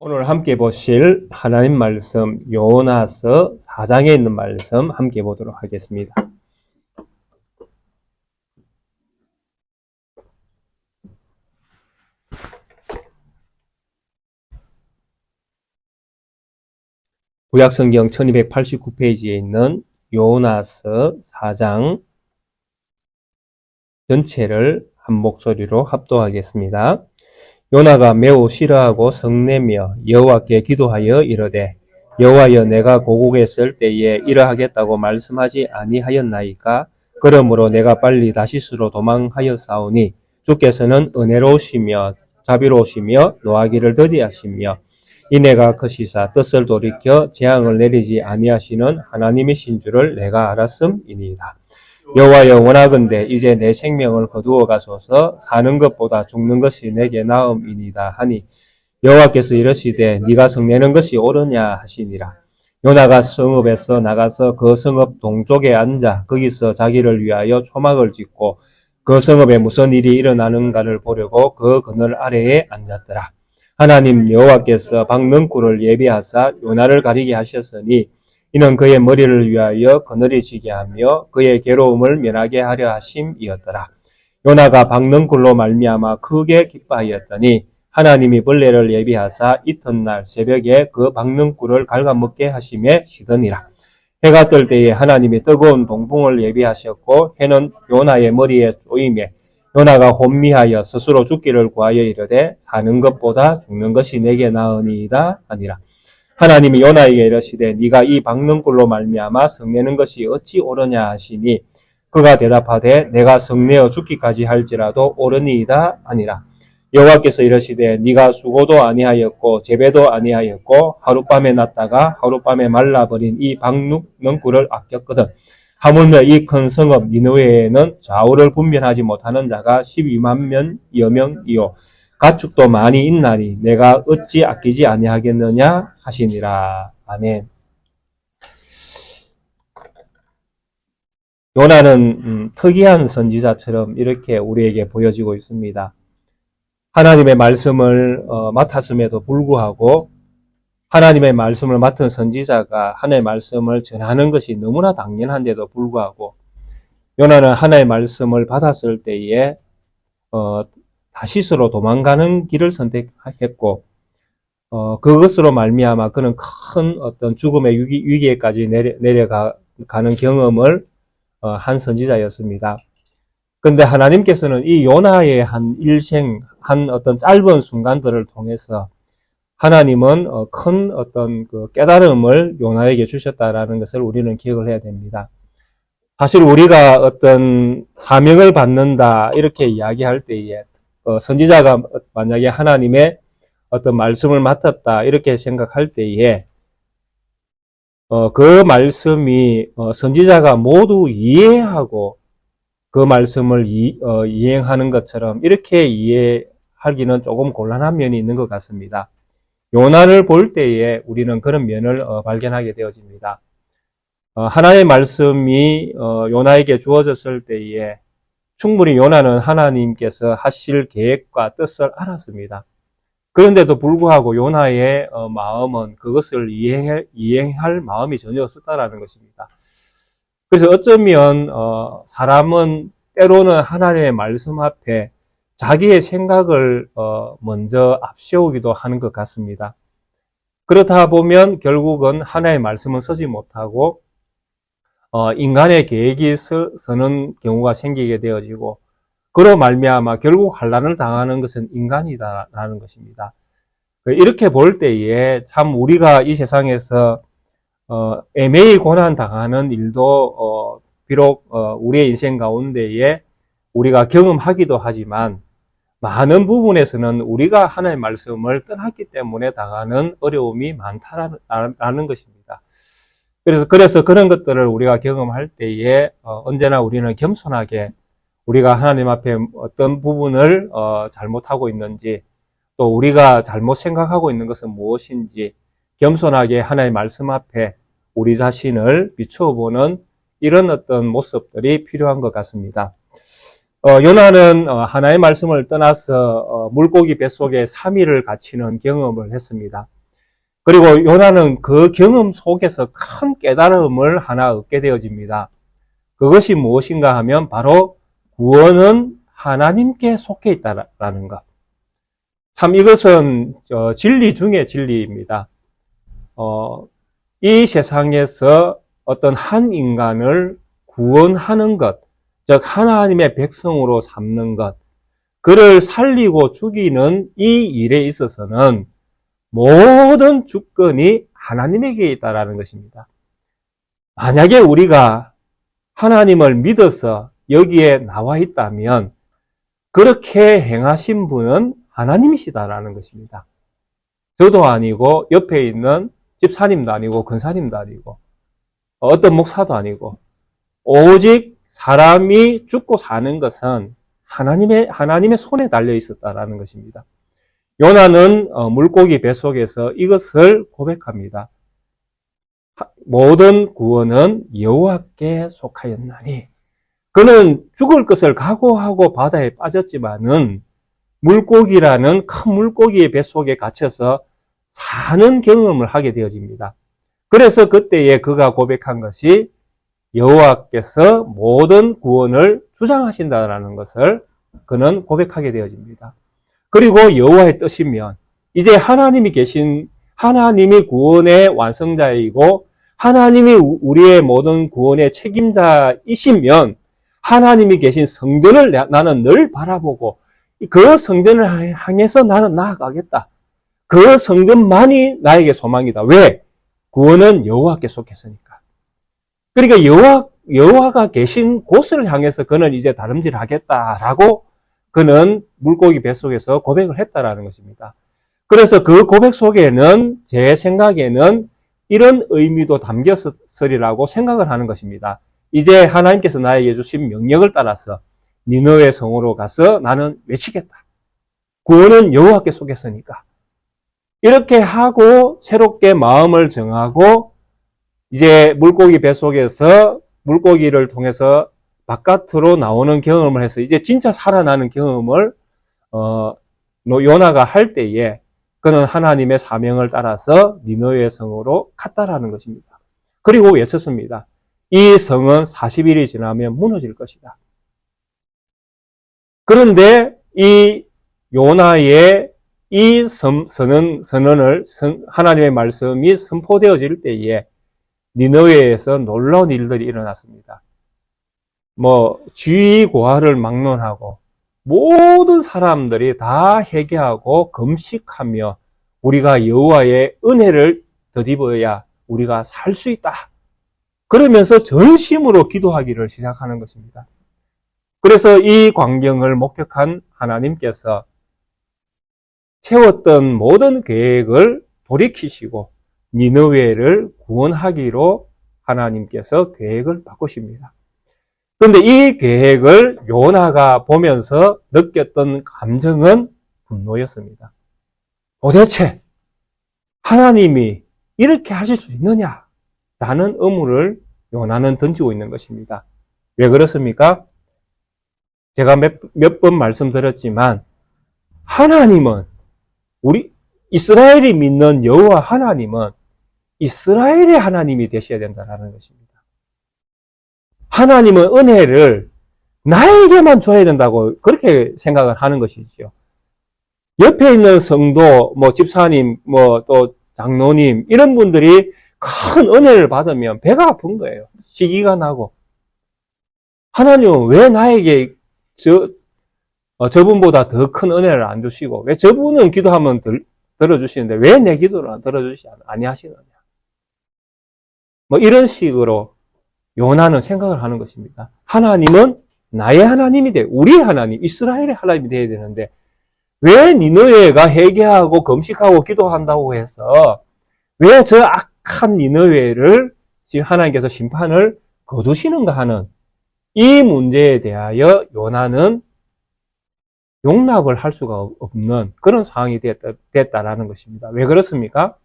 오늘 함께 보실 하나님 말씀 요나서 4장에 있는 말씀 함께 보도록 하겠습니다. 구약성경 1289페이지에 있는 요나서 4장 전체를 한 목소리로 합독하겠습니다. 요나가 매우 싫어하고 성내며 여호와께 기도하여 이르되 여호와여 내가 고국에 있을 때에 이러하겠다고 말씀하지 아니하였나이까? 그러므로 내가 빨리 다시스로 도망하였사오니 주께서는 은혜로우시며 자비로우시며 노하기를 더디하시며 이내가 크시사 뜻을 돌이켜 재앙을 내리지 아니하시는 하나님이신 줄을 내가 알았음이니이다. 여호와여 원하건대 이제 내 생명을 거두어 가소서. 사는 것보다 죽는 것이 내게 나음이니이다 하니 여호와께서 이르시되 네가 성내는 것이 옳으냐 하시니라. 요나가 성읍에서 나가서 그 성읍 동쪽에 앉아 거기서 자기를 위하여 초막을 짓고 그 성읍에 무슨 일이 일어나는가를 보려고 그 그늘 아래에 앉았더라. 하나님 여호와께서 박넝쿨을 예비하사 요나를 가리게 하셨으니 이는 그의 머리를 위하여 그늘이 지게 하며 그의 괴로움을 면하게 하려 하심이었더라. 요나가 박넝쿨로 말미암아 크게 기뻐하였더니 하나님이 벌레를 예비하사 이튿날 새벽에 그 박넝쿨을 갉아먹게 하심에 시더니라. 해가 뜰 때에 하나님이 뜨거운 동풍을 예비하셨고 해는 요나의 머리에 쪼임에 요나가 혼미하여 스스로 죽기를 구하여 이르되 사는 것보다 죽는 것이 내게 나으니이다 하니라. 하나님이 요나에게 이르시되 네가 이 박넝쿨로 말미암아 성내는 것이 어찌 옳으냐 하시니 그가 대답하되 내가 성내어 죽기까지 할지라도 옳으니이다 하니라. 여호와께서 이르시되 네가 수고도 아니하였고 재배도 아니하였고 하룻밤에 났다가 하룻밤에 말라버린 이 박넝쿨을 아꼈거든. 하물며 이 큰 성읍 니느웨에는 좌우를 분별하지 못하는 자가 12만 여명이요 가축도 많이 있나니 내가 어찌 아끼지 아니하겠느냐 하시니라. 아멘. 요나는 특이한 선지자처럼 이렇게 우리에게 보여지고 있습니다. 하나님의 말씀을 맡았음에도 불구하고 하나님의 말씀을 맡은 선지자가 하나님의 말씀을 전하는 것이 너무나 당연한데도 불구하고 요나는 하나님의 말씀을 받았을 때에 다시스로 도망가는 길을 선택했고 그것으로 말미암아 그는 큰 어떤 죽음의 위기에까지 내려가는 경험을 한 선지자였습니다. 그런데 하나님께서는 이 요나의 한 일생, 한 어떤 짧은 순간들을 통해서 하나님은 큰 어떤 그 깨달음을 요나에게 주셨다라는 것을 우리는 기억을 해야 됩니다. 사실 우리가 어떤 사명을 받는다 이렇게 이야기할 때에 선지자가 만약에 하나님의 어떤 말씀을 맡았다 이렇게 생각할 때에 그 말씀이 선지자가 모두 이해하고 그 말씀을 이행하는 것처럼 이렇게 이해하기는 조금 곤란한 면이 있는 것 같습니다. 요나를 볼 때에 우리는 그런 면을 발견하게 되어집니다. 하나님의 말씀이 요나에게 주어졌을 때에 충분히 요나는 하나님께서 하실 계획과 뜻을 알았습니다. 그런데도 불구하고 요나의 마음은 그것을 이행할 마음이 전혀 없었다라는 것입니다. 그래서 어쩌면 사람은 때로는 하나님의 말씀 앞에 자기의 생각을 먼저 앞세우기도 하는 것 같습니다. 그렇다 보면 결국은 하나님의 말씀은 서지 못하고 인간의 계획이 서는 경우가 생기게 되어지고 그로 말미암아 결국 환난을 당하는 것은 인간이다라는 것입니다. 이렇게 볼 때에 참 우리가 이 세상에서 애매히 고난 당하는 일도 비록 우리의 인생 가운데에 우리가 경험하기도 하지만 많은 부분에서는 우리가 하나님의 말씀을 떠났기 때문에 당하는 어려움이 많다라는 것입니다. 그래서 그런 것들을 우리가 경험할 때에 언제나 우리는 겸손하게 우리가 하나님 앞에 어떤 부분을 잘못하고 있는지 또 우리가 잘못 생각하고 있는 것은 무엇인지 겸손하게 하나님의 말씀 앞에 우리 자신을 비추어보는 이런 어떤 모습들이 필요한 것 같습니다. 요나는 하나의 말씀을 떠나서 물고기 뱃속에 3일을 갇히는 경험을 했습니다. 그리고 요나는 그 경험 속에서 큰 깨달음을 하나 얻게 되어집니다. 그것이 무엇인가 하면 바로 구원은 하나님께 속해 있다라는 것. 참 이것은 진리 중의 진리입니다. 이 세상에서 어떤 한 인간을 구원하는 것, 즉 하나님의 백성으로 삼는 것, 그를 살리고 죽이는 이 일에 있어서는 모든 주권이 하나님에게 있다라는 것입니다. 만약에 우리가 하나님을 믿어서 여기에 나와 있다면 그렇게 행하신 분은 하나님이시다라는 것입니다. 저도 아니고 옆에 있는 집사님도 아니고 권사님도 아니고 어떤 목사도 아니고 오직 사람이 죽고 사는 것은 하나님의 손에 달려 있었다라는 것입니다. 요나는 물고기 뱃속에서 이것을 고백합니다. 모든 구원은 여호와께 속하였나니 그는 죽을 것을 각오하고 바다에 빠졌지만은 물고기라는 큰 물고기의 뱃속에 갇혀서 사는 경험을 하게 되어집니다. 그래서 그때에 그가 고백한 것이 여호와께서 모든 구원을 주장하신다라는 것을 그는 고백하게 되어집니다. 그리고 여호와의 뜻이면 이제 하나님이 구원의 완성자이고 하나님이 우리의 모든 구원의 책임자이시면 하나님이 계신 성전을 나는 늘 바라보고 그 성전을 향해서 나는 나아가겠다. 그 성전만이 나에게 소망이다. 왜? 구원은 여호와께 속했으니까. 그러니까 여호와가 계신 곳을 향해서 그는 이제 다름질하겠다라고 그는 물고기 뱃속에서 고백을 했다라는 것입니다. 그래서 그 고백 속에는 제 생각에는 이런 의미도 담겼으리라고 생각을 하는 것입니다. 이제 하나님께서 나에게 주신 명령을 따라서 니느웨 성으로 가서 나는 외치겠다. 구원은 여호와께 속했으니까. 이렇게 하고 새롭게 마음을 정하고 이제 물고기 뱃속에서 물고기를 통해서 바깥으로 나오는 경험을 해서 이제 진짜 살아나는 경험을 요나가 할 때에 그는 하나님의 사명을 따라서 니느웨 성으로 갔다라는 것입니다. 그리고 외쳤습니다. 이 성은 40일이 지나면 무너질 것이다. 그런데 이 요나의 이 선언을 하나님의 말씀이 선포되어질 때에 니느웨에서 놀라운 일들이 일어났습니다. 쥐고화를 막론하고 모든 사람들이 다 회개하고 금식하며 우리가 여호와의 은혜를 덧입어야 우리가 살 수 있다. 그러면서 전심으로 기도하기를 시작하는 것입니다. 그래서 이 광경을 목격한 하나님께서 세웠던 모든 계획을 돌이키시고 니느웨를 구원하기로 하나님께서 계획을 바꾸십니다. 그런데 이 계획을 요나가 보면서 느꼈던 감정은 분노였습니다. 도대체 하나님이 이렇게 하실 수 있느냐? 라는 의문을 요나는 던지고 있는 것입니다. 왜 그렇습니까? 제가 몇 번 말씀드렸지만 하나님은 우리 이스라엘이 믿는 여호와 하나님은 이스라엘의 하나님이 되셔야 된다는 것입니다. 하나님은 은혜를 나에게만 줘야 된다고 그렇게 생각을 하는 것이죠. 옆에 있는 성도, 집사님, 또 장로님 이런 분들이 큰 은혜를 받으면 배가 아픈 거예요. 시기가 나고. 하나님은 왜 나에게 저분보다 더 큰 은혜를 안 주시고 왜 저분은 기도하면 들어주시는데 왜 내 기도를 안 들어주시지 아니하시느냐. 이런 식으로 요나는 생각을 하는 것입니다. 하나님은 나의 하나님이 우리의 하나님, 이스라엘의 하나님이 되어야 되는데 왜 니느웨가 회개하고 금식하고 기도한다고 해서 왜 저 악한 니느웨를 지금 하나님께서 심판을 거두시는가 하는 이 문제에 대하여 요나는 용납을 할 수가 없는 그런 상황이 됐다라는 것입니다. 왜 그렇습니까?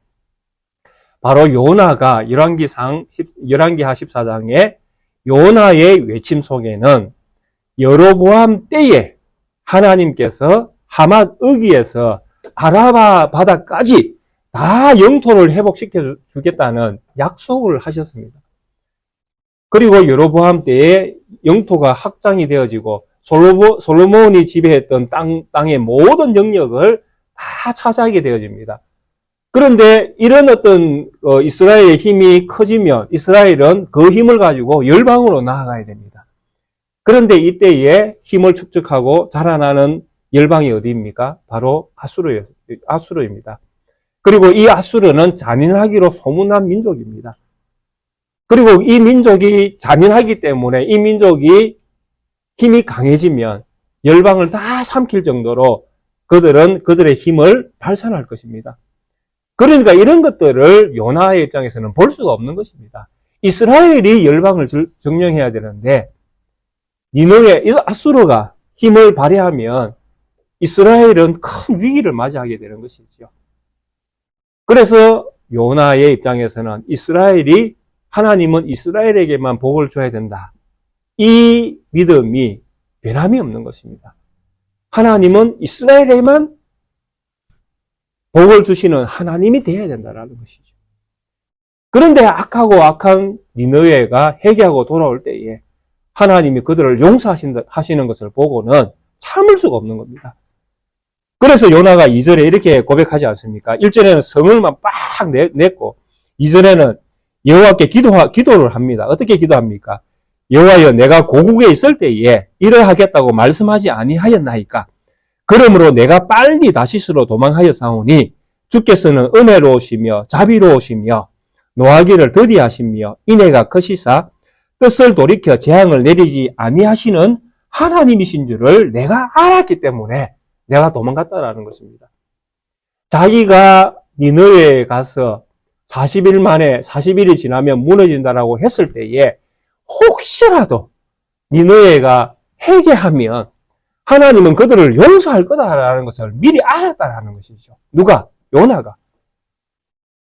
바로 요나가 열왕기하 14장의 요나의 외침 속에는 여로보암 때에 하나님께서 하맛 어귀에서 아라바 바다까지 다 영토를 회복시켜 주겠다는 약속을 하셨습니다. 그리고 여로보암 때에 영토가 확장이 되어지고 솔로몬이 지배했던 땅의 모든 영역을 다 차지하게 되어집니다. 그런데 이런 어떤 이스라엘의 힘이 커지면 이스라엘은 그 힘을 가지고 열방으로 나아가야 됩니다. 그런데 이때에 힘을 축적하고 자라나는 열방이 어디입니까? 바로 아수르입니다. 그리고 이 아수르는 잔인하기로 소문난 민족입니다. 그리고 이 민족이 잔인하기 때문에 이 민족이 힘이 강해지면 열방을 다 삼킬 정도로 그들은 그들의 힘을 발산할 것입니다. 그러니까 이런 것들을 요나의 입장에서는 볼 수가 없는 것입니다. 이스라엘이 열방을 점령해야 되는데 니느웨, 아수르가 힘을 발휘하면 이스라엘은 큰 위기를 맞이하게 되는 것이죠. 그래서 요나의 입장에서는 하나님은 이스라엘에게만 복을 줘야 된다. 이 믿음이 변함이 없는 것입니다. 하나님은 이스라엘에만 복을 주시는 하나님이 되어야 된다는 것이죠. 그런데 악한 니느웨가 회개하고 돌아올 때에 하나님이 그들을 용서하시는 것을 보고는 참을 수가 없는 겁니다. 그래서 요나가 2절에 이렇게 고백하지 않습니까? 1절에는 성을만 빡 냈고 2절에는 여호와께 기도를 합니다. 어떻게 기도합니까? 여호와여, 내가 고국에 있을 때에 이러하겠다고 말씀하지 아니하였나이까? 그러므로 내가 빨리 다시스로 도망하였사오니 주께서는 은혜로우시며 자비로우시며 노하기를 더디하시며 인애가 크시사 뜻을 돌이켜 재앙을 내리지 아니하시는 하나님이신 줄을 내가 알았기 때문에 내가 도망갔다라는 것입니다. 자기가 니느웨에 가서 40일이 지나면 무너진다라고 했을 때에 혹시라도 니느웨가 회개하면 하나님은 그들을 용서할 거다라는 것을 미리 알았다라는 것이죠. 누가? 요나가.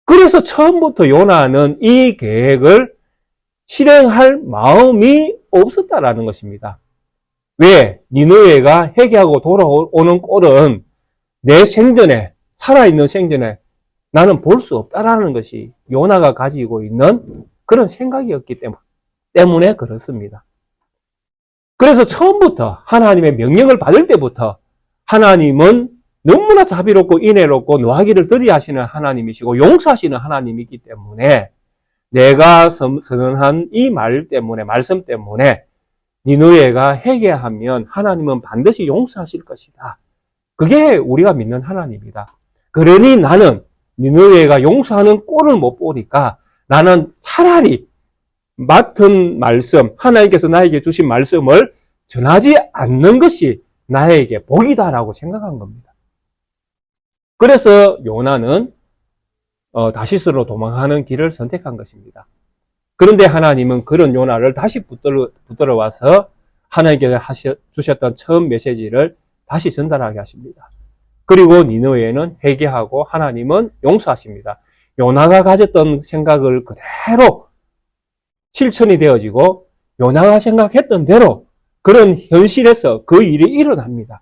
그래서 처음부터 요나는 이 계획을 실행할 마음이 없었다라는 것입니다. 왜? 니느웨가 회개하고 돌아오는 꼴은 내 생전에, 살아있는 생전에 나는 볼 수 없다라는 것이 요나가 가지고 있는 그런 생각이었기 때문에 그렇습니다. 그래서 처음부터 하나님의 명령을 받을 때부터 하나님은 너무나 자비롭고 인애롭고 노하기를 더디하시는 하나님이시고 용서하시는 하나님이기 때문에 내가 선언한 이 말씀 때문에 니느웨가 회개하면 하나님은 반드시 용서하실 것이다. 그게 우리가 믿는 하나님이다. 그러니 나는 니느웨가 용서하는 꼴을 못 보니까 나는 차라리 맡은 말씀, 하나님께서 나에게 주신 말씀을 전하지 않는 것이 나에게 복이다라고 생각한 겁니다. 그래서 요나는 다시스로 도망하는 길을 선택한 것입니다. 그런데 하나님은 그런 요나를 다시 붙들어 와서 하나님께서 주셨던 처음 메시지를 다시 전달하게 하십니다. 그리고 니느웨는 회개하고 하나님은 용서하십니다. 요나가 가졌던 생각을 그대로 실천이 되어지고 요나가 생각했던 대로 그런 현실에서 그 일이 일어납니다.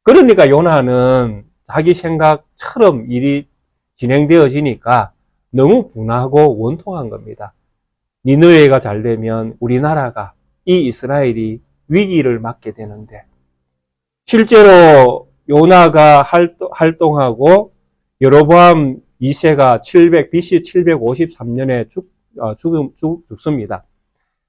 그러니까 요나는 자기 생각처럼 일이 진행되어지니까 너무 분하고 원통한 겁니다. 니느웨가 잘 되면 우리나라가, 이 이스라엘이 위기를 맞게 되는데 실제로 요나가 활동하고 여로보암 2세가 BC 753년에 죽습니다.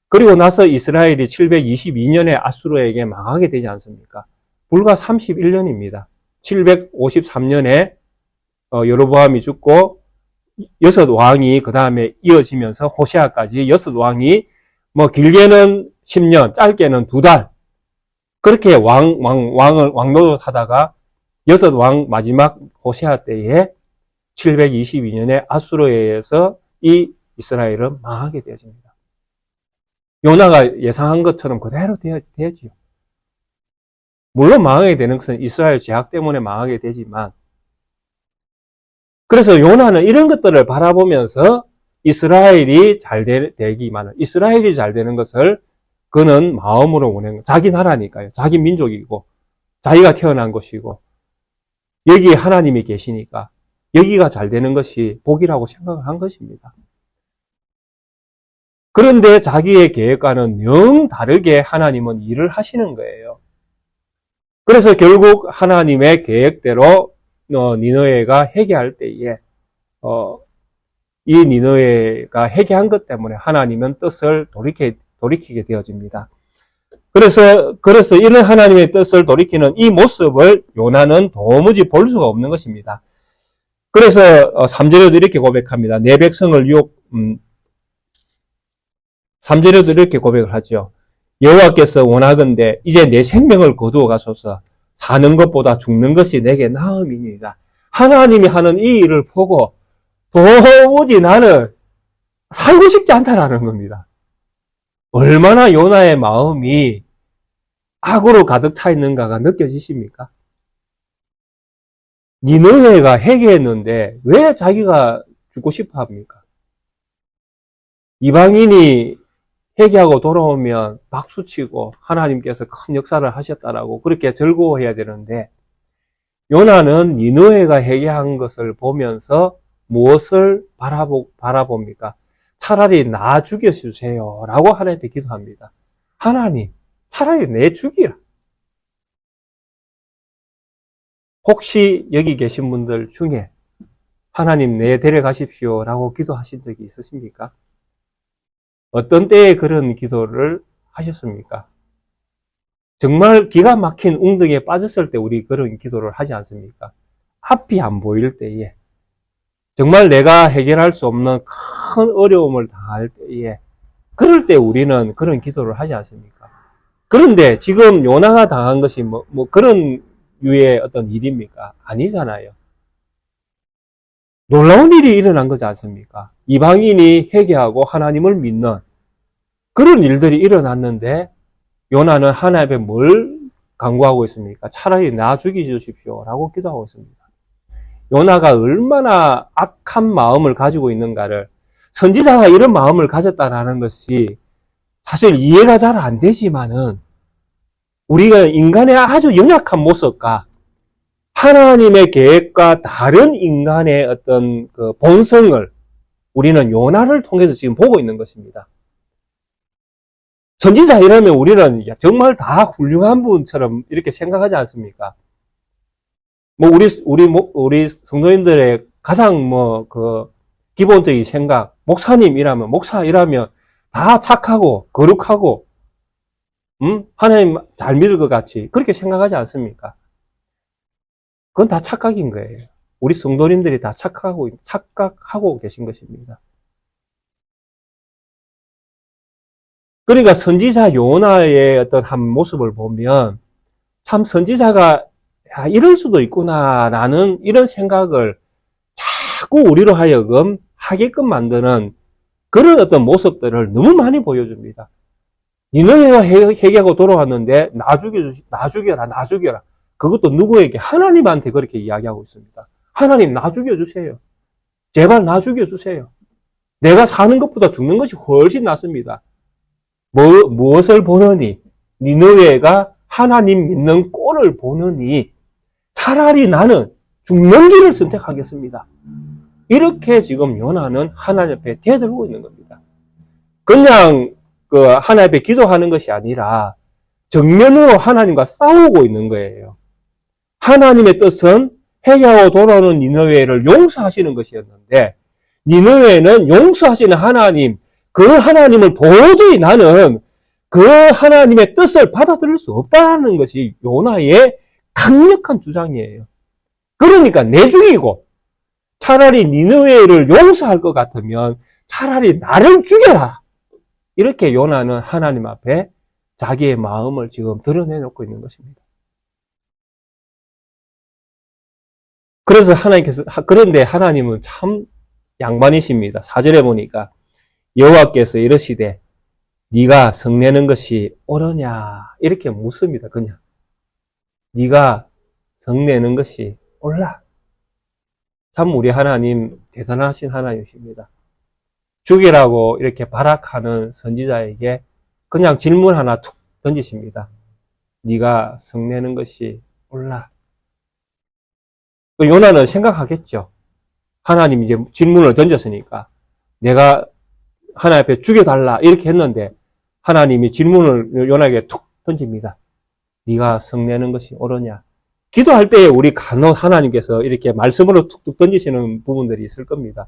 그리고 나서 이스라엘이 722년에 아수르에게 망하게 되지 않습니까? 불과 31년입니다. 753년에 여로보암이 죽고 6왕이 그 다음에 이어지면서 호세아까지 6왕이 길게는 10년, 짧게는 2달 그렇게 왕노릇 하다가 6왕 마지막 호세아 때에 722년에 아수르에 의해서 이 이스라엘은 망하게 되어집니다. 요나가 예상한 것처럼 그대로 되었지요. 물론 망하게 되는 것은 이스라엘 죄악 때문에 망하게 되지만 그래서 요나는 이런 것들을 바라보면서 이스라엘이 잘 되기만은 이스라엘이 잘 되는 것을 그는 마음으로 원하는 거. 자기 나라니까요. 자기 민족이고 자기가 태어난 곳이고 여기에 하나님이 계시니까 여기가 잘 되는 것이 복이라고 생각을 한 것입니다. 그런데 자기의 계획과는 영 다르게 하나님은 일을 하시는 거예요. 그래서 결국 하나님의 계획대로 니느웨가 회개할 때에 이 니느웨가 회개한 것 때문에 하나님은 뜻을 돌이키게 되어집니다. 그래서 이런 하나님의 뜻을 돌이키는 이 모습을 요나는 도무지 볼 수가 없는 것입니다. 그래서 3절에도 이렇게 고백합니다. 내 백성을 3절에도 이렇게 고백을 하죠. 여호와께서 원하건대 이제 내 생명을 거두어 가소서. 사는 것보다 죽는 것이 내게 나음이니이다. 하나님이 하는 이 일을 보고 도무지 나는 살고 싶지 않다라는 겁니다. 얼마나 요나의 마음이 악으로 가득 차 있는가가 느껴지십니까? 니느웨가 회개했는데 왜 자기가 죽고 싶어 합니까? 이방인이 회개하고 돌아오면 박수치고 하나님께서 큰 역사를 하셨다라고 그렇게 즐거워해야 되는데 요나는 니느웨가 회개한 것을 보면서 무엇을 바라봅니까? 차라리 나 죽여주세요 라고 하나님께 기도합니다. 하나님 차라리 내 죽이라. 혹시 여기 계신 분들 중에 하나님 내 데려가십시오 라고 기도하신 적이 있으십니까? 어떤 때에 그런 기도를 하셨습니까? 정말 기가 막힌 웅덩이에 빠졌을 때 우리 그런 기도를 하지 않습니까? 앞이 안 보일 때에 정말 내가 해결할 수 없는 큰 어려움을 당할 때에 그럴 때 우리는 그런 기도를 하지 않습니까? 그런데 지금 요나가 당한 것이 뭐 그런 유의 어떤 일입니까? 아니잖아요. 놀라운 일이 일어난 거지 않습니까? 이방인이 회개하고 하나님을 믿는 그런 일들이 일어났는데 요나는 하나님 앞에 뭘 간구하고 있습니까? 차라리 나 죽여주십시오 라고 기도하고 있습니다. 요나가 얼마나 악한 마음을 가지고 있는가를 선지자가 이런 마음을 가졌다라는 것이 사실 이해가 잘 안 되지만은 우리가 인간의 아주 연약한 모습과 하나님의 계획과 다른 인간의 어떤 그 본성을 우리는 요나를 통해서 지금 보고 있는 것입니다. 선지자 이러면 우리는 정말 다 훌륭한 분처럼 이렇게 생각하지 않습니까? 우리 성도님들의 가장 기본적인 생각, 목사 이라면 다 착하고, 거룩하고, 하나님 잘 믿을 것 같이, 그렇게 생각하지 않습니까? 그건 다 착각인 거예요. 우리 성도님들이 다 착각하고 계신 것입니다. 그러니까 선지자 요나의 어떤 한 모습을 보면, 참 선지자가 이럴 수도 있구나라는 이런 생각을 자꾸 우리로 하여금 하게끔 만드는 그런 어떤 모습들을 너무 많이 보여줍니다. 니느웨가 회개하고 돌아왔는데 나 죽여라. 그것도 누구에게? 하나님한테 그렇게 이야기하고 있습니다. 하나님 나 죽여주세요. 제발 나 죽여주세요. 내가 사는 것보다 죽는 것이 훨씬 낫습니다. 무엇을 보느니? 니느웨가 하나님 믿는 꼴을 보느니 차라리 나는 죽는 길을 선택하겠습니다. 이렇게 지금 요나는 하나님 앞에 대들고 있는 겁니다. 그냥 하나님 앞에 기도하는 것이 아니라 정면으로 하나님과 싸우고 있는 거예요. 하나님의 뜻은 회개하고 돌아오는 니느웨를 용서하시는 것이었는데 니느웨는 용서하시는 하나님, 그 하나님을 도저히 나는 그 하나님의 뜻을 받아들일 수 없다는 것이 요나의 강력한 주장이에요. 그러니까 내 죽이고 차라리 니느웨를 용서할 것 같으면 차라리 나를 죽여라. 이렇게 요나는 하나님 앞에 자기의 마음을 지금 드러내놓고 있는 것입니다. 그런데 하나님은 참 양반이십니다. 4절에 보니까 여호와께서 이러시되 네가 성내는 것이 옳으냐 이렇게 묻습니다. 그냥 네가 성내는 것이 옳라. 참 우리 하나님 대단하신 하나님이십니다. 죽이라고 이렇게 발악하는 선지자에게 그냥 질문 하나 툭 던지십니다. 네가 성내는 것이 옳나? 요나는 생각하겠죠. 하나님이 이제 질문을 던졌으니까 내가 하나님 앞에 죽여달라 이렇게 했는데 하나님이 질문을 요나에게 툭 던집니다. 네가 성내는 것이 옳으냐? 기도할 때에 우리 간혹 하나님께서 이렇게 말씀으로 툭툭 던지시는 부분들이 있을 겁니다.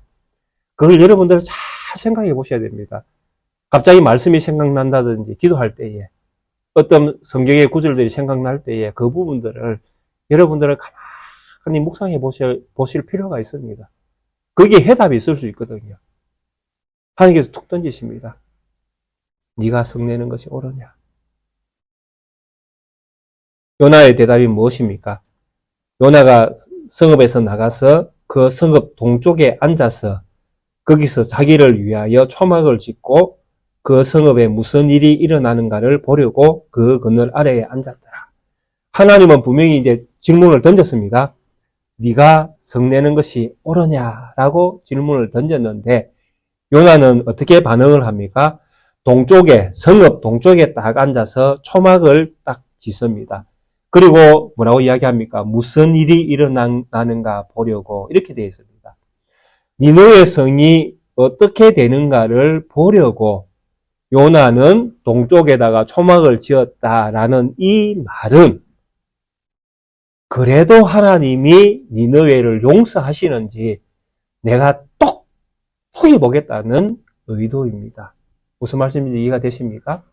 그걸 여러분들 잘 생각해 보셔야 됩니다. 갑자기 말씀이 생각난다든지 기도할 때에 어떤 성경의 구절들이 생각날 때에 그 부분들을 여러분들은 가만히 묵상해 보실 필요가 있습니다. 거기에 해답이 있을 수 있거든요. 하나님께서 툭 던지십니다. 네가 성내는 것이 옳으냐? 요나의 대답이 무엇입니까? 요나가 성읍에서 나가서 그 성읍 동쪽에 앉아서 거기서 자기를 위하여 초막을 짓고 그 성읍에 무슨 일이 일어나는가를 보려고 그 그늘 아래에 앉았더라. 하나님은 분명히 이제 질문을 던졌습니다. 네가 성내는 것이 옳으냐라고 질문을 던졌는데 요나는 어떻게 반응을 합니까? 동쪽에, 성읍 동쪽에 딱 앉아서 초막을 딱 짓습니다. 그리고 뭐라고 이야기합니까? 무슨 일이 일어나는가 보려고 이렇게 되어 있습니다. 니느웨 성이 어떻게 되는가를 보려고 요나는 동쪽에다가 초막을 지었다라는 이 말은 그래도 하나님이 니느웨를 용서하시는지 내가 똑똑히 보겠다는 의도입니다. 무슨 말씀인지 이해가 되십니까?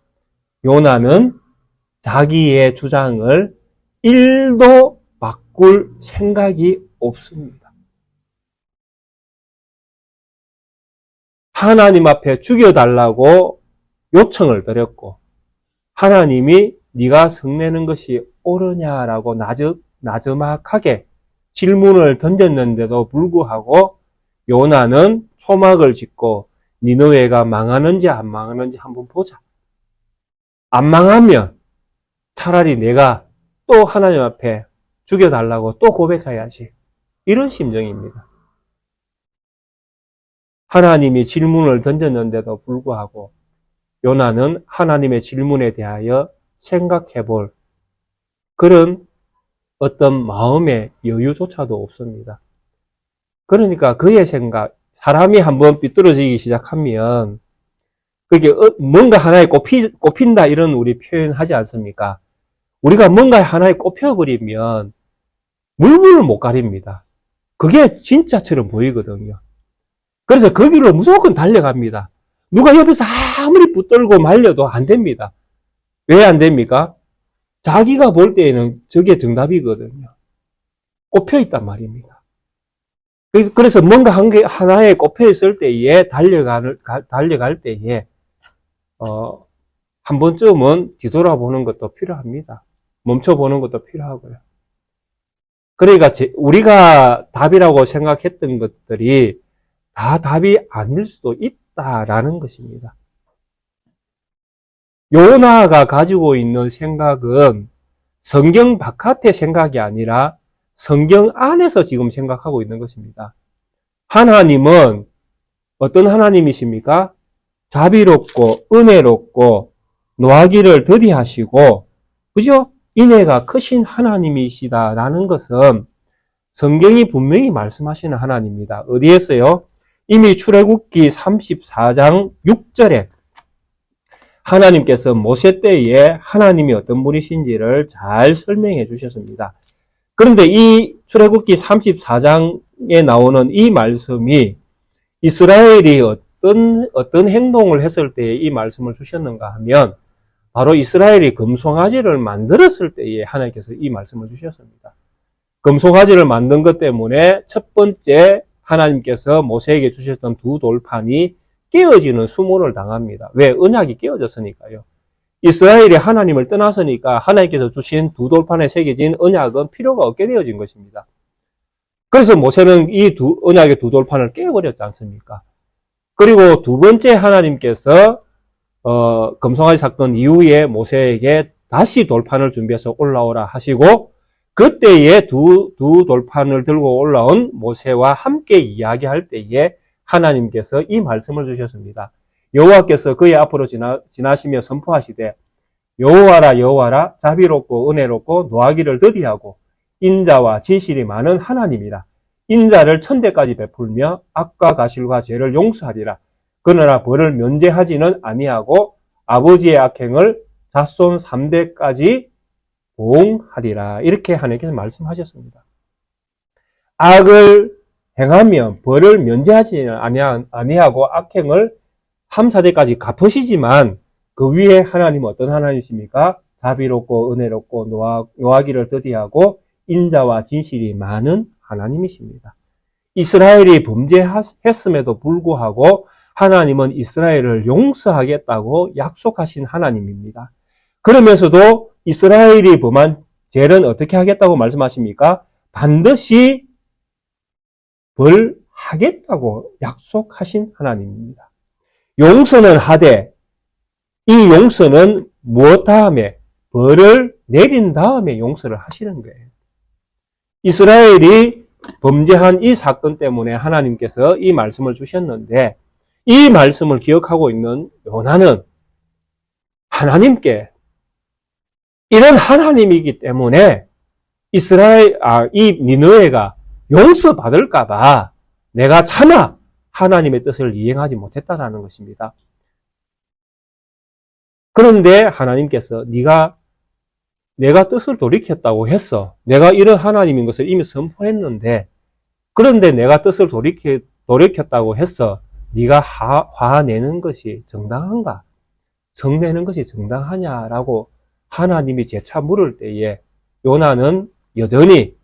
요나는 자기의 주장을 1도 바꿀 생각이 없습니다. 하나님 앞에 죽여달라고 요청을 드렸고 하나님이 네가 성내는 것이 옳으냐라고 나지막하게 질문을 던졌는데도 불구하고 요나는 초막을 짓고 니느웨가 망하는지 안 망하는지 한번 보자. 안 망하면 차라리 내가 또 하나님 앞에 죽여달라고 또 고백해야지. 이런 심정입니다. 하나님이 질문을 던졌는데도 불구하고 요나는 하나님의 질문에 대하여 생각해 볼 그런 어떤 마음의 여유조차도 없습니다. 그러니까 그의 생각, 사람이 한번 삐뚤어지기 시작하면 그게 뭔가 하나에 꼽힌다 이런 우리 표현하지 않습니까? 우리가 뭔가 하나에 꼽혀버리면 물불을 못 가립니다. 그게 진짜처럼 보이거든요. 그래서 거기로 무조건 달려갑니다. 누가 옆에서 아무리 붙들고 말려도 안 됩니다. 왜 안 됩니까? 자기가 볼 때에는 저게 정답이거든요. 꼽혀 있단 말입니다. 그래서 뭔가 하나에 꼽혀 있을 때에 달려갈 때에 한 번쯤은 뒤돌아보는 것도 필요합니다. 멈춰보는 것도 필요하고요. 그러니까 우리가 답이라고 생각했던 것들이 다 답이 아닐 수도 있다라는 것입니다. 요나가 가지고 있는 생각은 성경 바깥의 생각이 아니라 성경 안에서 지금 생각하고 있는 것입니다. 하나님은 어떤 하나님이십니까? 자비롭고 은혜롭고 노하기를 더디하시고 그죠? 인애가 크신 하나님이시다라는 것은 성경이 분명히 말씀하시는 하나님입니다. 어디에서요? 이미 출애굽기 34장 6절에 하나님께서 모세 때에 하나님이 어떤 분이신지를 잘 설명해 주셨습니다. 그런데 이 출애굽기 34장에 나오는 이 말씀이 이스라엘이 어떤 행동을 했을 때에 이 말씀을 주셨는가 하면 바로 이스라엘이 금송아지를 만들었을 때에 하나님께서 이 말씀을 주셨습니다. 금송아지를 만든 것 때문에 첫 번째 하나님께서 모세에게 주셨던 두 돌판이 깨어지는 수모를 당합니다. 왜? 언약이 깨어졌으니까요. 이스라엘이 하나님을 떠났으니까 하나님께서 주신 두 돌판에 새겨진 언약은 필요가 없게 되어진 것입니다. 그래서 모세는 이 언약의 두 돌판을 깨어버렸지 않습니까? 그리고 두 번째 하나님께서 금송아지 사건 이후에 모세에게 다시 돌판을 준비해서 올라오라 하시고 그때에 두 돌판을 들고 올라온 모세와 함께 이야기할 때에 하나님께서 이 말씀을 주셨습니다. 여호와께서 그의 앞으로 지나시며 선포하시되 여호와라 여호와라 자비롭고 은혜롭고 노하기를 더디하고 인자와 진실이 많은 하나님이라. 인자를 천대까지 베풀며 악과 가실과 죄를 용서하리라. 그러나 벌을 면제하지는 아니하고 아버지의 악행을 자손 3대까지 보응하리라. 이렇게 하나님께서 말씀하셨습니다. 악을 행하면 벌을 면제하지는 아니하고 악행을 3, 4대까지 갚으시지만 그 위에 하나님은 어떤 하나님이십니까? 자비롭고 은혜롭고 노하기를 더디하고 인자와 진실이 많은 하나님이십니다. 이스라엘이 범죄했음에도 불구하고 하나님은 이스라엘을 용서하겠다고 약속하신 하나님입니다. 그러면서도 이스라엘이 범한 죄는 어떻게 하겠다고 말씀하십니까? 반드시 벌하겠다고 약속하신 하나님입니다. 용서는 하되 이 용서는 무엇 다음에 벌을 내린 다음에 용서를 하시는 거예요. 이스라엘이 범죄한 이 사건 때문에 하나님께서 이 말씀을 주셨는데 이 말씀을 기억하고 있는 요나는 하나님께 이런 하나님이기 때문에 이 니느웨가 용서받을까봐 내가 차마 하나님의 뜻을 이행하지 못했다라는 것입니다. 그런데 하나님께서 내가 뜻을 돌이켰다고 했어. 내가 이런 하나님인 것을 이미 선포했는데 그런데 내가 뜻을 돌이켰다고 했어. 네가 화내는 것이 정당한가? 성내는 것이 정당하냐라고 하나님이 재차 물을 때에 요나는 여전히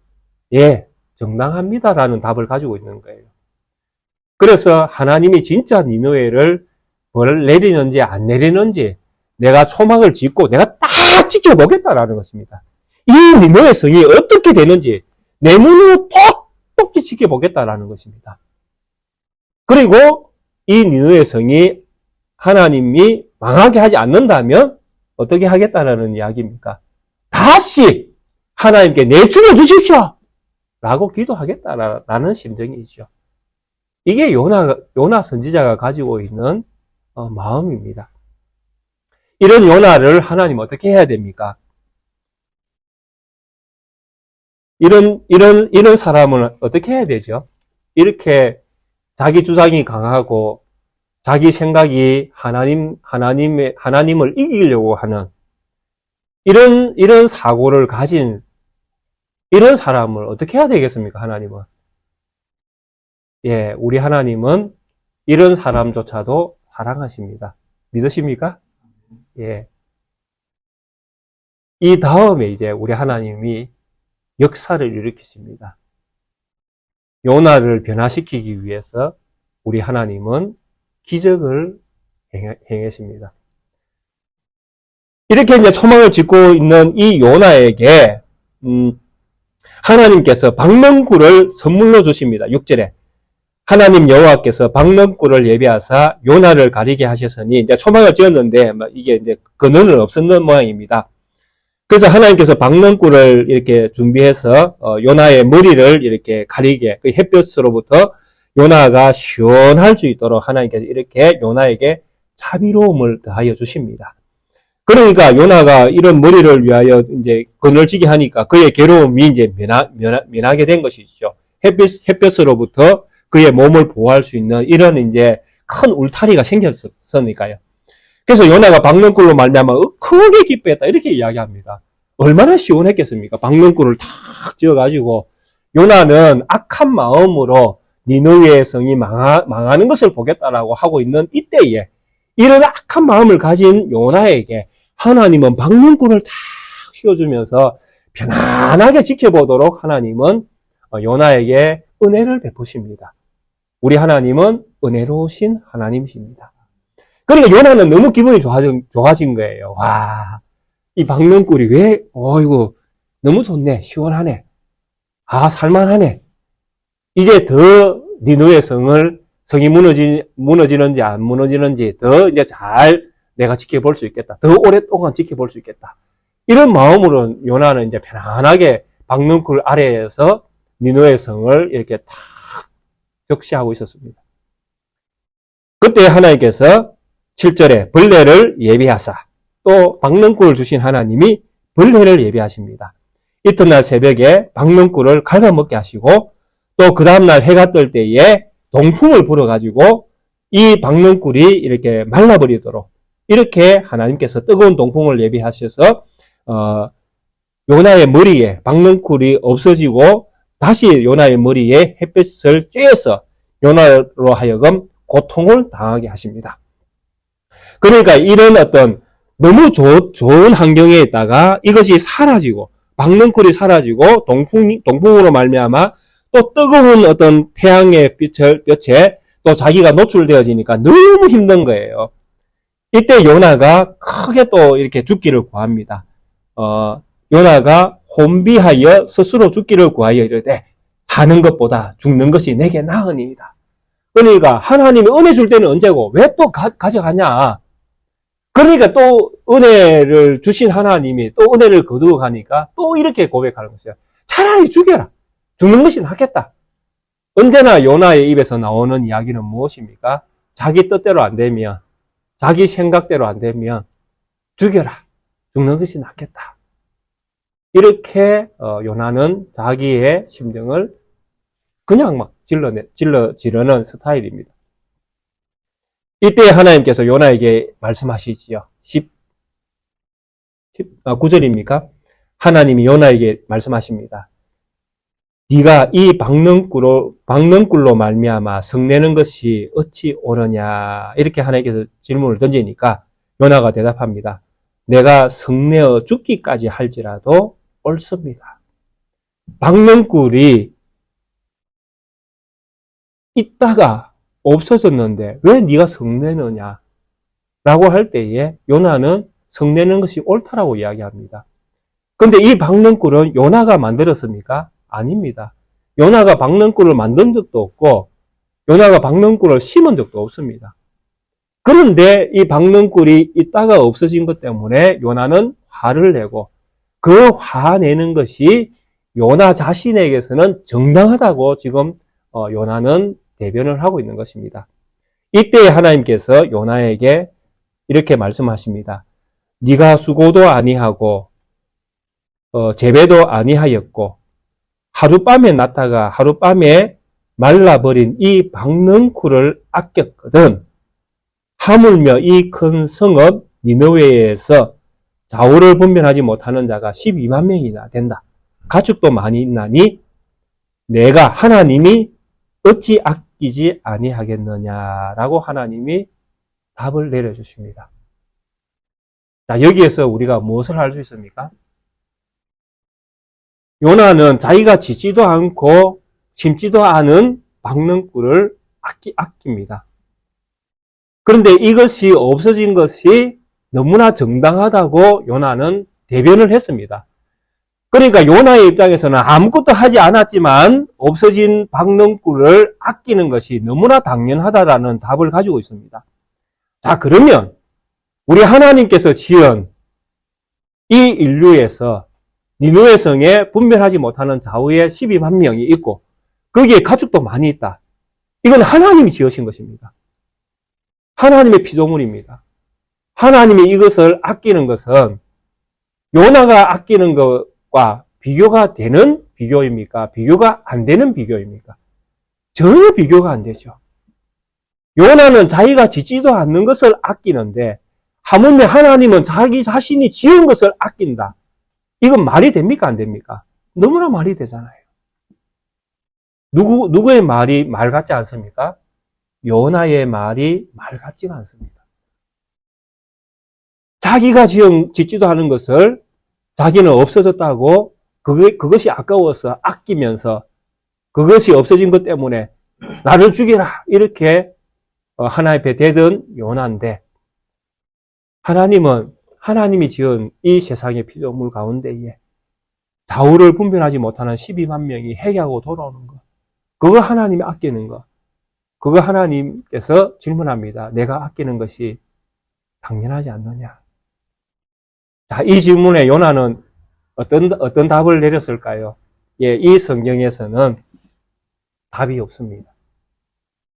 예, 정당합니다라는 답을 가지고 있는 거예요. 그래서 하나님이 진짜 니느웨를 벌을 내리는지 안 내리는지 내가 초막을 짓고 내가 딱 지켜보겠다라는 것입니다. 이 니느웨 성이 어떻게 되는지 내 눈으로 똑똑히 지켜보겠다라는 것입니다. 그리고 이 니느웨 성이 하나님이 망하게 하지 않는다면 어떻게 하겠다라는 이야기입니까? 다시 하나님께 내주려 주십시오! 라고 기도하겠다라는 심정이죠. 이게 요나 선지자가 가지고 있는 마음입니다. 이런 요나를 하나님 어떻게 해야 됩니까? 이런 사람은 어떻게 해야 되죠? 이렇게 자기 주장이 강하고 자기 생각이 하나님을 이기려고 하는 이런 사고를 가진 이런 사람을 어떻게 해야 되겠습니까? 하나님은. 예, 우리 하나님은 이런 사람조차도 사랑하십니다. 믿으십니까? 예. 이 다음에 이제 우리 하나님이 역사를 일으키십니다. 요나를 변화시키기 위해서 우리 하나님은 기적을 행하십니다. 이렇게 이제 초막을 짓고 있는 이 요나에게 하나님께서 박능꿀을 선물로 주십니다. 6절에 하나님 여호와께서 박능꿀을 예비하사 요나를 가리게 하셨으니 이제 초막을 지었는데 이게 이제 근원은 없었는 모양입니다. 그래서 하나님께서 박능꿀을 이렇게 준비해서 요나의 머리를 이렇게 가리게 그 햇볕으로부터 요나가 시원할 수 있도록 하나님께서 이렇게 요나에게 자비로움을 더하여 주십니다. 그러니까 요나가 이런 머리를 위하여 이제 그늘을 지게 하니까 그의 괴로움이 이제 면하게 된 것이죠. 햇볕으로부터 그의 몸을 보호할 수 있는 이런 이제 큰 울타리가 생겼으니까요. 그래서 요나가 박능꿀로 말미암아 크게 기뻐했다 이렇게 이야기합니다. 얼마나 시원했겠습니까? 박능꿀을 탁 지어가지고 요나는 악한 마음으로 니느웨의 성이 망하는 것을 보겠다라고 하고 있는 이때에 이런 악한 마음을 가진 요나에게 하나님은 박능꿀을 탁 씌워주면서 편안하게 지켜보도록 하나님은 요나에게 은혜를 베푸십니다. 우리 하나님은 은혜로우신 하나님이십니다. 그러니까 요나는 너무 기분이 좋아진 거예요. 와, 이 박능꿀이 이거 너무 좋네, 시원하네, 살만하네. 이제 더 니느웨 성이 무너지는지 안 무너지는지 더 이제 잘 내가 지켜볼 수 있겠다. 더 오랫동안 지켜볼 수 있겠다. 이런 마음으로 요나는 이제 편안하게 박능꿀 아래에서 니느웨 성을 이렇게 탁 적시하고 있었습니다. 그때 하나님께서 7절에 벌레를 예비하사 또 박능꿀을 주신 하나님이 벌레를 예비하십니다. 이튿날 새벽에 박능꿀을 갉아먹게 하시고 또 그 다음날 해가 뜰 때에 동풍을 불어가지고 이 박능꿀이 이렇게 말라버리도록 이렇게 하나님께서 뜨거운 동풍을 예비하셔서 요나의 머리에 박능꿀이 없어지고 다시 요나의 머리에 햇빛을 쬐어서 요나로 하여금 고통을 당하게 하십니다. 그러니까 이런 어떤 너무 좋은 환경에 있다가 이것이 사라지고 박능꿀이 사라지고 동풍으로 말미암아 또 뜨거운 어떤 태양의 볕에 또 자기가 노출되어지니까 너무 힘든 거예요. 이때 요나가 크게 또 이렇게 죽기를 구합니다. 요나가 혼비하여 스스로 죽기를 구하여 이르되 사는 것보다 죽는 것이 내게 나으니이다. 그러니까 하나님이 은혜 줄 때는 언제고 왜 또 가져가냐. 그러니까 또 은혜를 주신 하나님이 또 은혜를 거두어 가니까 또 이렇게 고백하는 것이야. 차라리 죽여라. 죽는 것이 낫겠다. 언제나 요나의 입에서 나오는 이야기는 무엇입니까? 자기 뜻대로 안 되면, 자기 생각대로 안 되면 죽여라. 죽는 것이 낫겠다. 이렇게 요나는 자기의 심정을 그냥 막 지르는 스타일입니다. 이때 하나님께서 요나에게 말씀하시지요. 9절입니까? 하나님이 요나에게 말씀하십니다. 네가 이 박능꿀로 말미암아 성내는 것이 어찌 옳으냐. 이렇게 하나님께서 질문을 던지니까 요나가 대답합니다. 내가 성내어 죽기까지 할지라도 옳습니다. 박능꿀이 있다가 없어졌는데 왜 네가 성내느냐 라고 할 때에 요나는 성내는 것이 옳다라고 이야기합니다. 근데 이 박능꿀은 요나가 만들었습니까? 아닙니다. 요나가 박능꿀을 만든 적도 없고 요나가 박능꿀을 심은 적도 없습니다. 그런데 이 박능꿀이 있다가 없어진 것 때문에 요나는 화를 내고 그 화내는 것이 요나 자신에게서는 정당하다고 지금 요나는 대변을 하고 있는 것입니다. 이때 하나님께서 요나에게 이렇게 말씀하십니다. 네가 수고도 아니하고 재배도 아니하였고 하룻밤에 났다가 하룻밤에 말라버린 이 박능쿨을 아꼈거든. 하물며 이 큰 성읍 니느웨에서 좌우를 분별하지 못하는 자가 12만 명이나 된다. 가축도 많이 있나니 내가 하나님이 어찌 아끼지 아니하겠느냐라고 하나님이 답을 내려주십니다. 자, 여기에서 우리가 무엇을 할 수 있습니까? 요나는 자기가 짓지도 않고 심지도 않은 박능꿀을 아낍니다. 그런데 이것이 없어진 것이 너무나 정당하다고 요나는 대변을 했습니다. 그러니까 요나의 입장에서는 아무것도 하지 않았지만 없어진 박능꿀을 아끼는 것이 너무나 당연하다라는 답을 가지고 있습니다. 자, 그러면 우리 하나님께서 지은 이 인류에서 니느웨 성에 분별하지 못하는 좌우에 12만 명이 있고 거기에 가축도 많이 있다. 이건 하나님이 지으신 것입니다. 하나님의 피조물입니다. 하나님이 이것을 아끼는 것은 요나가 아끼는 것과 비교가 되는 비교입니까? 비교가 안 되는 비교입니까? 전혀 비교가 안 되죠. 요나는 자기가 짓지도 않는 것을 아끼는데 하물며 하나님은 자기 자신이 지은 것을 아낀다. 이건 말이 됩니까? 안 됩니까? 너무나 말이 되잖아요. 누구의 말이 말 같지 않습니까? 요나의 말이 말 같지가 않습니다. 자기가 짓지도 않은 것을 자기는 없어졌다고 그것이 아까워서 아끼면서 그것이 없어진 것 때문에 나를 죽여라 이렇게 하나님 앞에 대던 요나인데 하나님이 지은 이 세상의 피조물 가운데에 좌우를 분별하지 못하는 12만 명이 회개하고 돌아오는 것, 그거 하나님이 아끼는 것, 그거 하나님께서 질문합니다. 내가 아끼는 것이 당연하지 않느냐? 자, 이 질문에 요나는 어떤 답을 내렸을까요? 예, 이 성경에서는 답이 없습니다.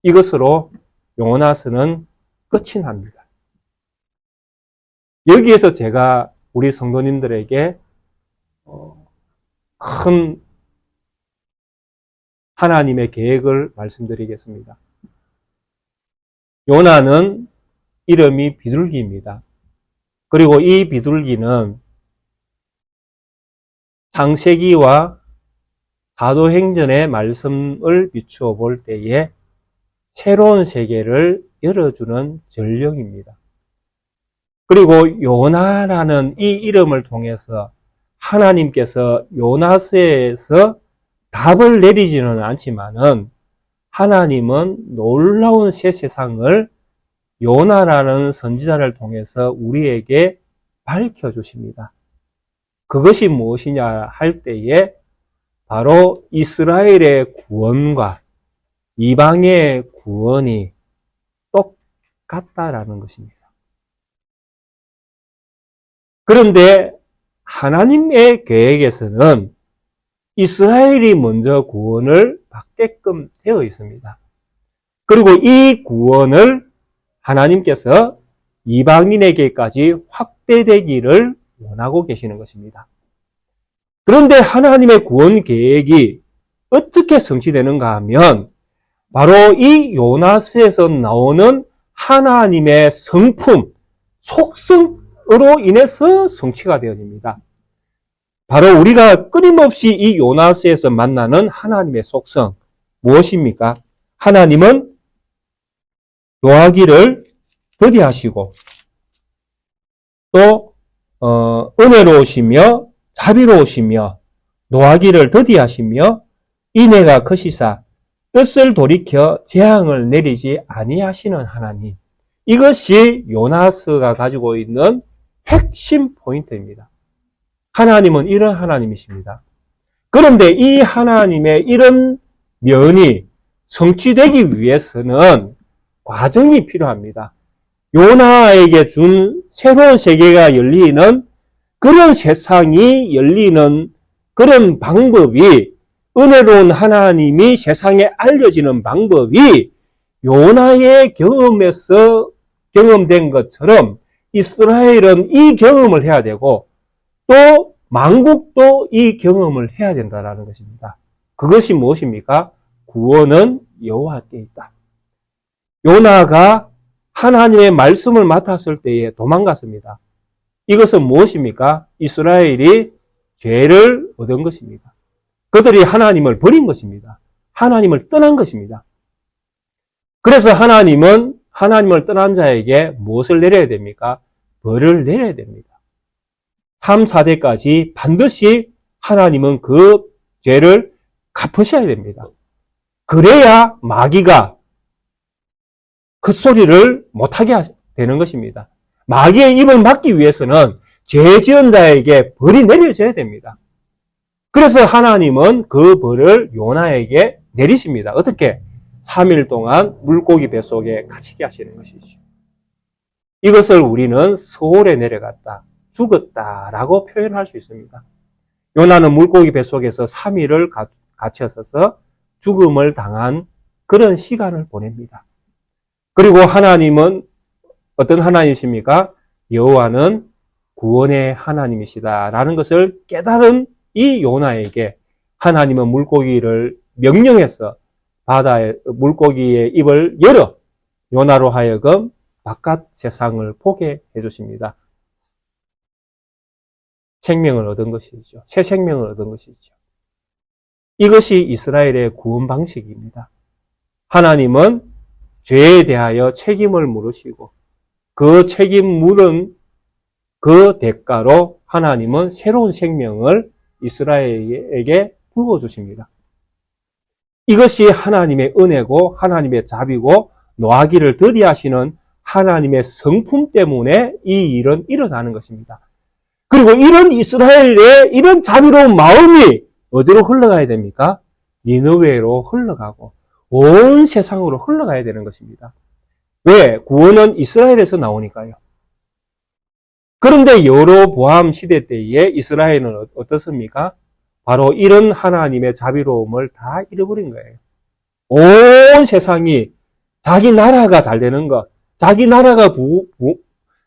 이것으로 요나서는 끝이 납니다. 여기에서 제가 우리 성도님들에게 큰 하나님의 계획을 말씀드리겠습니다. 요나는 이름이 비둘기입니다. 그리고 이 비둘기는 창세기와 사도행전의 말씀을 비추어 볼 때에 새로운 세계를 열어주는 전령입니다. 그리고 요나라는 이 이름을 통해서 하나님께서 요나서에서 답을 내리지는 않지만은 하나님은 놀라운 새 세상을 요나라는 선지자를 통해서 우리에게 밝혀주십니다. 그것이 무엇이냐 할 때에 바로 이스라엘의 구원과 이방의 구원이 똑같다라는 것입니다. 그런데 하나님의 계획에서는 이스라엘이 먼저 구원을 받게끔 되어 있습니다. 그리고 이 구원을 하나님께서 이방인에게까지 확대되기를 원하고 계시는 것입니다. 그런데 하나님의 구원 계획이 어떻게 성취되는가 하면 바로 이 요나서에서 나오는 하나님의 성품, 속성으로 인해서 성취가 되어집니다. 바로 우리가 끊임없이 이 요나서에서 만나는 하나님의 속성 무엇입니까? 하나님은 노하기를 더디하시고 또 은혜로우시며 자비로우시며 노하기를 더디하시며 인애가 크시사 뜻을 돌이켜 재앙을 내리지 아니하시는 하나님. 이것이 요나서가 가지고 있는 핵심 포인트입니다. 하나님은 이런 하나님이십니다. 그런데 이 하나님의 이런 면이 성취되기 위해서는 과정이 필요합니다. 요나에게 준 새로운 세계가 열리는 그런 세상이 열리는 그런 방법이 은혜로운 하나님이 세상에 알려지는 방법이 요나의 경험에서 경험된 것처럼 이스라엘은 이 경험을 해야 되고 또 만국도 이 경험을 해야 된다는 것입니다. 그것이 무엇입니까? 구원은 여호와께 있다. 요나가 하나님의 말씀을 맡았을 때에 도망갔습니다. 이것은 무엇입니까? 이스라엘이 죄를 얻은 것입니다. 그들이 하나님을 버린 것입니다. 하나님을 떠난 것입니다. 그래서 하나님은 하나님을 떠난 자에게 무엇을 내려야 됩니까? 벌을 내려야 됩니다. 3, 4대까지 반드시 하나님은 그 죄를 갚으셔야 됩니다. 그래야 마귀가 헛소리를 못하게 되는 것입니다. 마귀의 입을 막기 위해서는 죄 지은 자에게 벌이 내려져야 됩니다. 그래서 하나님은 그 벌을 요나에게 내리십니다. 어떻게? 3일 동안 물고기 뱃속에 갇히게 하시는 것이죠. 이것을 우리는 서울에 내려갔다, 죽었다라고 표현할 수 있습니다. 요나는 물고기 뱃속에서 3일을 갇혀서 죽음을 당한 그런 시간을 보냅니다. 그리고 하나님은 어떤 하나님이십니까? 여호와는 구원의 하나님이시다라는 것을 깨달은 이 요나에게 하나님은 물고기를 명령해서 바다의 물고기의 입을 열어 요나로 하여금 바깥 세상을 보게 해주십니다. 생명을 얻은 것이죠. 새 생명을 얻은 것이죠. 이것이 이스라엘의 구원 방식입니다. 하나님은 죄에 대하여 책임을 물으시고 그 책임 물은 그 대가로 하나님은 새로운 생명을 이스라엘에게 부어주십니다. 이것이 하나님의 은혜고 하나님의 자비고 노하기를 더디하시는 하나님의 성품 때문에 이 일은 일어나는 것입니다. 그리고 이런 이스라엘의 이런 자비로운 마음이 어디로 흘러가야 됩니까? 니느웨로 흘러가고 온 세상으로 흘러가야 되는 것입니다. 왜? 구원은 이스라엘에서 나오니까요. 그런데 여로보암 시대 때에 이스라엘은 어떻습니까? 바로 이런 하나님의 자비로움을 다 잃어버린 거예요. 온 세상이 자기 나라가 잘 되는 것, 자기 나라가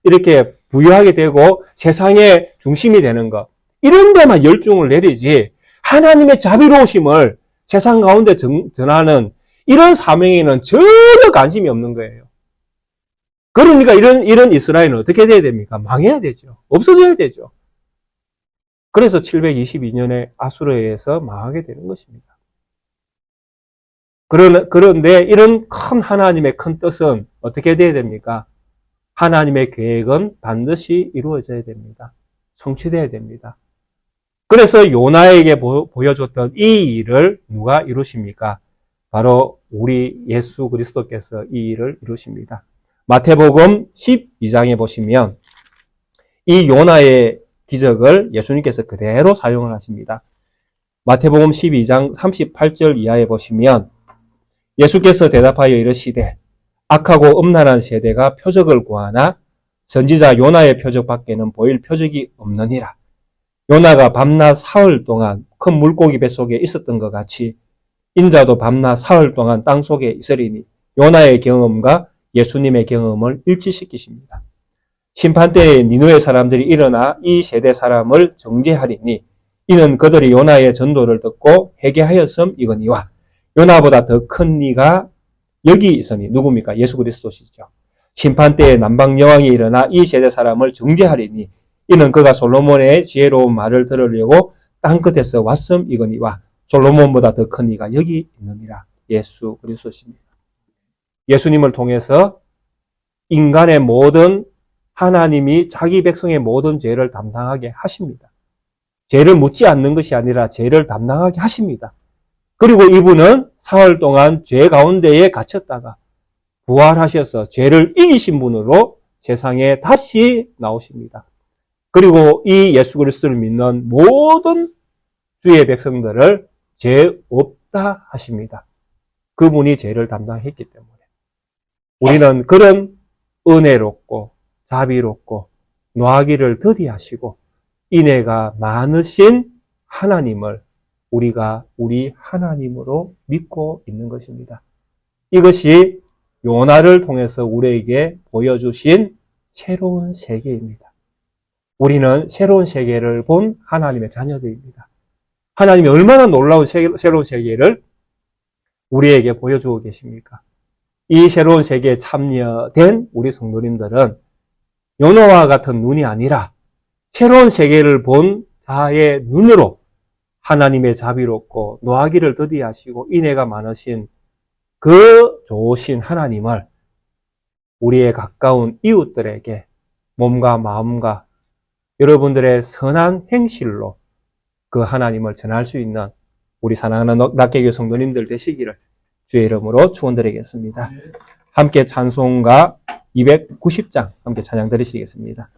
이렇게 부유하게 되고 세상의 중심이 되는 것. 이런 데만 열중을 내리지 하나님의 자비로우심을 세상 가운데 전하는 이런 사명에는 전혀 관심이 없는 거예요. 그러니까 이런 이스라엘은 어떻게 돼야 됩니까? 망해야 되죠. 없어져야 되죠. 그래서 722년에 아수르에 의해서 망하게 되는 것입니다. 그런데 이런 큰 하나님의 큰 뜻은 어떻게 돼야 됩니까? 하나님의 계획은 반드시 이루어져야 됩니다. 성취돼야 됩니다. 그래서 요나에게 보여줬던 이 일을 누가 이루십니까? 바로 우리 예수 그리스도께서 이 일을 이루십니다. 마태복음 12장에 보시면 이 요나의 기적을 예수님께서 그대로 사용을 하십니다. 마태복음 12장 38절 이하에 보시면 예수께서 대답하여 이르시되 악하고 음란한 세대가 표적을 구하나 선지자 요나의 표적밖에는 보일 표적이 없느니라. 요나가 밤낮 사흘 동안 큰 물고기 뱃속에 있었던 것 같이 인자도 밤낮 사흘 동안 땅속에 있으리니 요나의 경험과 예수님의 경험을 일치시키십니다. 심판때에 니느웨 사람들이 일어나 이 세대 사람을 정죄하리니 이는 그들이 요나의 전도를 듣고 회개하였음이거니와 요나보다 더 큰 이가 여기 있으니 누굽니까? 예수 그리스도시죠. 심판때에 남방 여왕이 일어나 이 세대 사람을 정죄하리니 이는 그가 솔로몬의 지혜로운 말을 들으려고 땅끝에서 왔음이거니와 솔로몬보다 더 큰 이가 여기 있느니라. 예수 그리스도십니다. 예수님을 통해서 인간의 모든 하나님이 자기 백성의 모든 죄를 담당하게 하십니다. 죄를 묻지 않는 것이 아니라 죄를 담당하게 하십니다. 그리고 이분은 사흘 동안 죄 가운데에 갇혔다가 부활하셔서 죄를 이기신 분으로 세상에 다시 나오십니다. 그리고 이 예수 그리스도를 믿는 모든 주의 백성들을 죄 없다 하십니다. 그분이 죄를 담당했기 때문에. 우리는 그런 은혜롭고 자비롭고 노하기를 더디하시고 인애가 많으신 하나님을 우리가 우리 하나님으로 믿고 있는 것입니다. 이것이 요나를 통해서 우리에게 보여주신 새로운 세계입니다. 우리는 새로운 세계를 본 하나님의 자녀들입니다. 하나님이 얼마나 놀라운 새로운 세계를 우리에게 보여주고 계십니까? 이 새로운 세계에 참여된 우리 성도님들은 요나와 같은 눈이 아니라 새로운 세계를 본 자의 눈으로 하나님의 자비롭고 노하기를 더디하시고 인애가 많으신 그 좋으신 하나님을 우리의 가까운 이웃들에게 몸과 마음과 여러분들의 선한 행실로 그 하나님을 전할 수 있는 우리 사랑하는 낙계교 성도님들 되시기를 주의 이름으로 축원드리겠습니다. 함께 찬송가 290장 함께 찬양 드리시겠습니다.